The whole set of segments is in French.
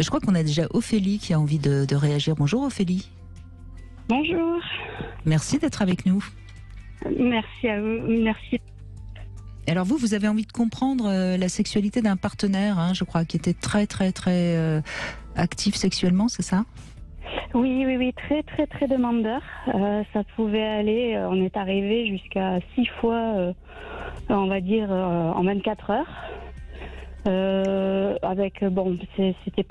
Je crois qu'on a déjà Ophélie qui a envie de réagir. Bonjour Ophélie. Bonjour. Merci d'être avec nous. Merci à vous. Merci. Alors vous avez envie de comprendre la sexualité d'un partenaire, hein, je crois, qui était très actif sexuellement, c'est ça ? Oui, très demandeur. Ça pouvait aller, on est arrivé jusqu'à 6 fois, on va dire, en 24 heures. C'était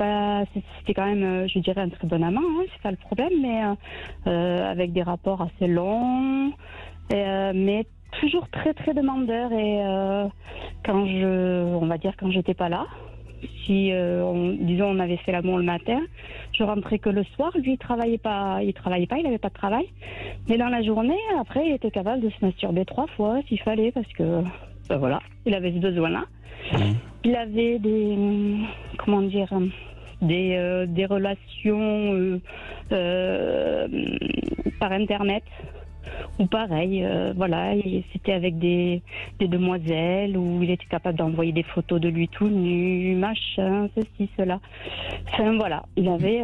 quand même, je dirais, un très bon amant, hein, c'est pas le problème, mais avec des rapports assez longs, mais toujours très demandeur. Et quand j'étais pas là, si on avait fait l'amour le matin, je rentrais que le soir. Lui, il travaillait pas, il avait pas de travail, mais dans la journée, après, il était capable de se masturber 3 fois s'il fallait, parce que voilà, il avait ce besoin-là. Il avait des relations par internet, ou pareil, c'était avec des demoiselles où il était capable d'envoyer des photos de lui tout nu, machin, ceci, cela. Enfin voilà, il avait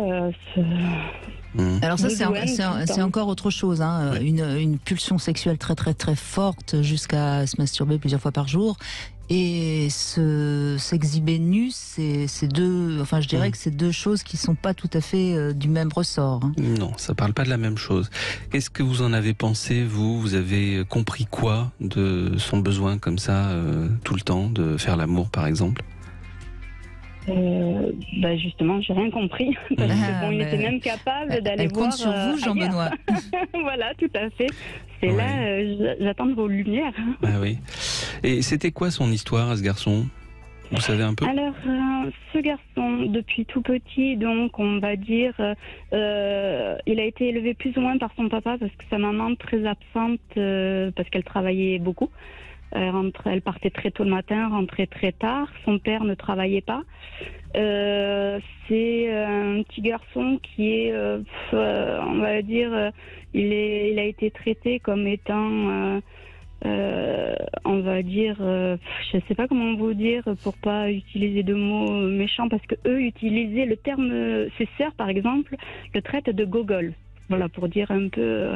Alors ça c'est encore autre chose, hein. Ouais. Une pulsion sexuelle très forte jusqu'à se masturber plusieurs fois par jour. Et s'exhiber nu, c'est deux. Enfin, je dirais que c'est deux choses qui sont pas tout à fait du même ressort. Hein. Non, ça parle pas de la même chose. Qu'est-ce que vous en avez pensé, vous ? Vous avez compris quoi de son besoin comme ça, tout le temps, de faire l'amour, par exemple ? Justement, j'ai rien compris. Parce que il était même capable d'aller elle voir. compte sur vous, Jean-Benoît. Voilà, tout à fait. C'est Oui. là, j'attends de vos lumières. Ah oui. Et c'était quoi son histoire à ce garçon ? Vous savez un peu ? Alors, ce garçon, depuis tout petit, donc on va dire, il a été élevé plus ou moins par son papa, parce que sa maman, très absente, parce qu'elle travaillait beaucoup. Elle partait très tôt le matin, rentrait très tard. Son père ne travaillait pas. C'est un petit garçon qui est, on va dire, il a été traité comme étant, on va dire, je ne sais pas comment vous dire pour pas utiliser de mots méchants, parce que eux utilisaient le terme, ses sœurs par exemple, le traitent de gogol. Voilà, pour dire un peu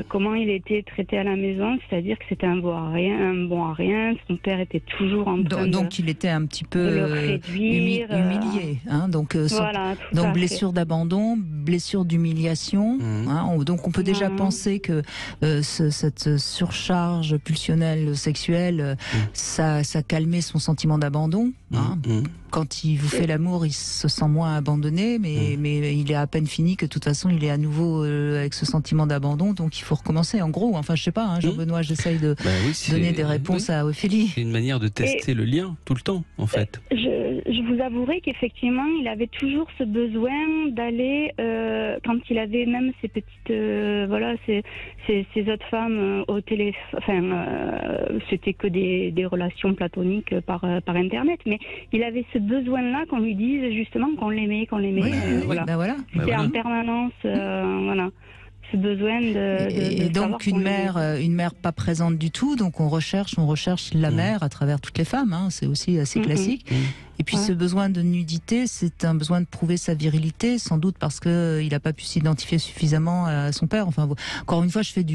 comment il était traité à la maison, c'est-à-dire que c'était un bon à rien. Son père était toujours en train donc il était un petit peu de le réduire, humilié. Hein, donc blessure d'abandon, blessure d'humiliation. Hein, donc on peut déjà penser que cette surcharge pulsionnelle sexuelle, ça calmait son sentiment d'abandon. Hein. Quand il vous fait l'amour, il se sent moins abandonné, mais il est à peine fini que de toute façon il est à nouveau avec ce sentiment d'abandon, donc il faut recommencer. En gros, enfin je sais pas, hein, Jean-Benoît, j'essaye de donner des réponses à Ophélie. C'est une manière de tester le lien tout le temps, en fait. Je vous avouerai qu'effectivement, il avait toujours ce besoin d'aller, quand il avait même ses petites, ces autres femmes au téléphone. Enfin, c'était que des relations platoniques par internet, mais il avait ce besoin-là qu'on lui dise justement qu'on l'aimait. Voilà. C'était en permanence, voilà. Ce besoin et donc une mère pas présente du tout, donc on recherche la mère à travers toutes les femmes, hein, c'est aussi assez classique. Et puis ce besoin de nudité, c'est un besoin de prouver sa virilité, sans doute parce que il a pas pu s'identifier suffisamment à son père. Enfin, encore une fois, je fais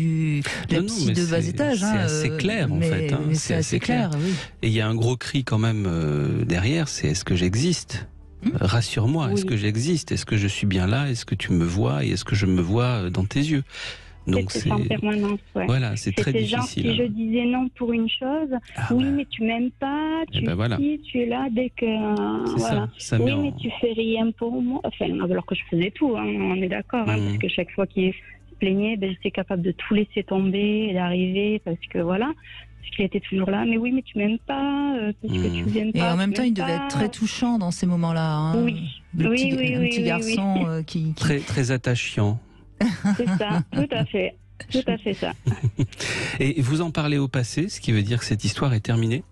la psy de bas étage. C'est assez clair en fait. Hein, mais c'est assez clair. Oui. Et il y a un gros cri quand même derrière, c'est est-ce que j'existe ? Rassure-moi, est-ce que j'existe ? Est-ce que je suis bien là ? Est-ce que tu me vois ? Et est-ce que je me vois dans tes yeux ? Donc c'est en permanence, voilà, c'est très difficile. Genre, si je disais non pour une chose, mais tu m'aimes pas, tu es là dès que ça mais tu fais rien pour moi. Enfin, alors que je faisais tout, hein, on est d'accord, hein, parce que chaque fois qu'il se plaignait, j'étais capable de tout laisser tomber et d'arriver, parce qu'il était toujours là, mais tu m'aimes pas, parce que tu viens pas. Et en même temps, il devait être très touchant dans ces moments-là. Hein. Oui. Un petit garçon qui... Très, très attachant. C'est ça, tout à fait ça. Et vous en parlez au passé, ce qui veut dire que cette histoire est terminée ?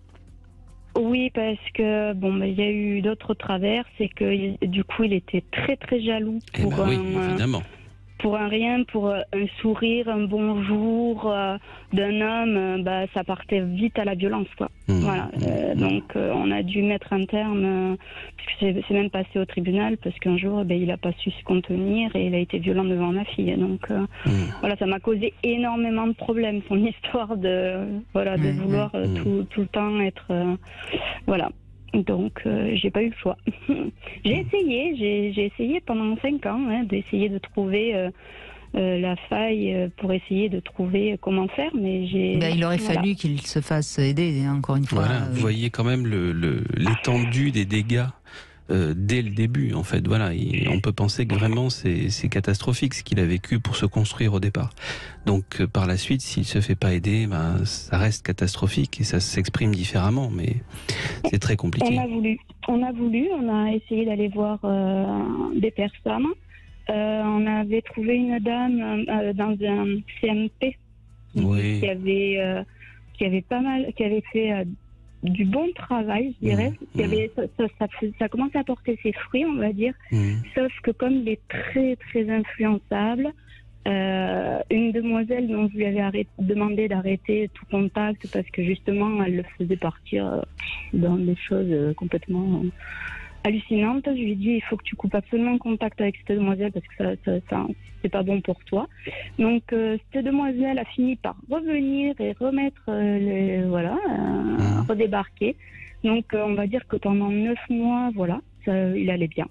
Oui, parce que il y a eu d'autres travers, c'est que du coup il était très jaloux pour un rien, pour un sourire, un bonjour d'un homme, ça partait vite à la violence, quoi. Voilà. Donc on a dû mettre un terme, parce que c'est même passé au tribunal, parce qu'un jour, il n'a pas su se contenir et il a été violent devant ma fille. Donc voilà, ça m'a causé énormément de problèmes, son histoire de vouloir tout le temps être, voilà. Donc j'ai pas eu le choix. J'ai essayé pendant 5 ans d'essayer de trouver la faille pour essayer de trouver comment faire, mais il aurait fallu qu'il se fasse aider, encore une fois. Voilà, vous voyez quand même l'étendue des dégâts dès le début, en fait. Voilà, on peut penser que vraiment c'est catastrophique ce qu'il a vécu pour se construire au départ. Donc par la suite, s'il se fait pas aider, ça reste catastrophique et ça s'exprime différemment, mais c'est très compliqué. On a essayé d'aller voir des personnes. On avait trouvé une dame dans un CMP qui avait fait du bon travail, je dirais. Ça commençait à porter ses fruits, on va dire. Sauf que comme il est très très influençable, une demoiselle dont je lui avais demandé d'arrêter tout contact parce que justement elle le faisait partir dans des choses complètement hallucinante. Je lui ai dit, il faut que tu coupes absolument contact avec cette demoiselle parce que ça c'est pas bon pour toi. Donc cette demoiselle a fini par revenir et remettre redébarquer. Donc on va dire que pendant 9 mois, il allait bien.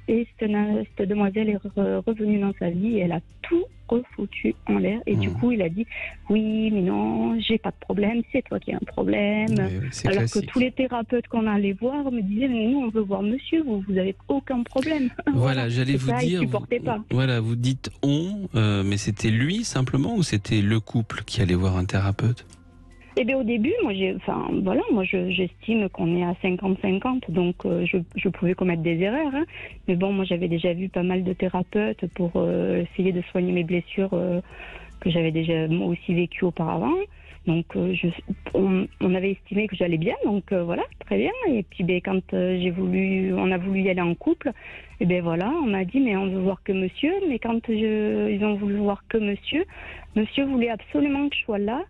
Et cette demoiselle est revenue dans sa vie et elle a tout refoutu en l'air. Et du coup, il a dit, oui, mais non, j'ai pas de problème, c'est toi qui as un problème. Alors classique. Que tous les thérapeutes qu'on allait voir me disaient, mais nous, on veut voir monsieur, vous avez aucun problème. Voilà, j'allais vous dire, vous dites on, mais c'était lui simplement ou c'était le couple qui allait voir un thérapeute ? Eh bien, au début, j'estime qu'on est à 50-50, donc je pouvais commettre des erreurs. Mais bon, moi, j'avais déjà vu pas mal de thérapeutes pour essayer de soigner mes blessures que j'avais déjà moi aussi vécues auparavant. Donc, on avait estimé que j'allais bien, donc très bien. Et puis, quand on a voulu y aller en couple, on m'a dit, mais on veut voir que monsieur. Mais quand ils ont voulu voir que monsieur voulait absolument que je sois là.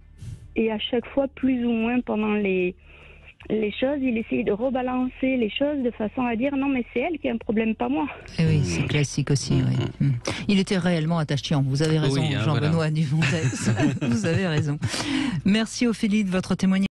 Et à chaque fois, plus ou moins pendant les choses, il essayait de rebalancer les choses de façon à dire non, mais c'est elle qui a un problème, pas moi. Et oui, c'est classique aussi. Oui. Il était réellement attachant. Vous avez raison, Jean-Benoît Duvontaise. Vous avez raison. Merci Ophélie de votre témoignage.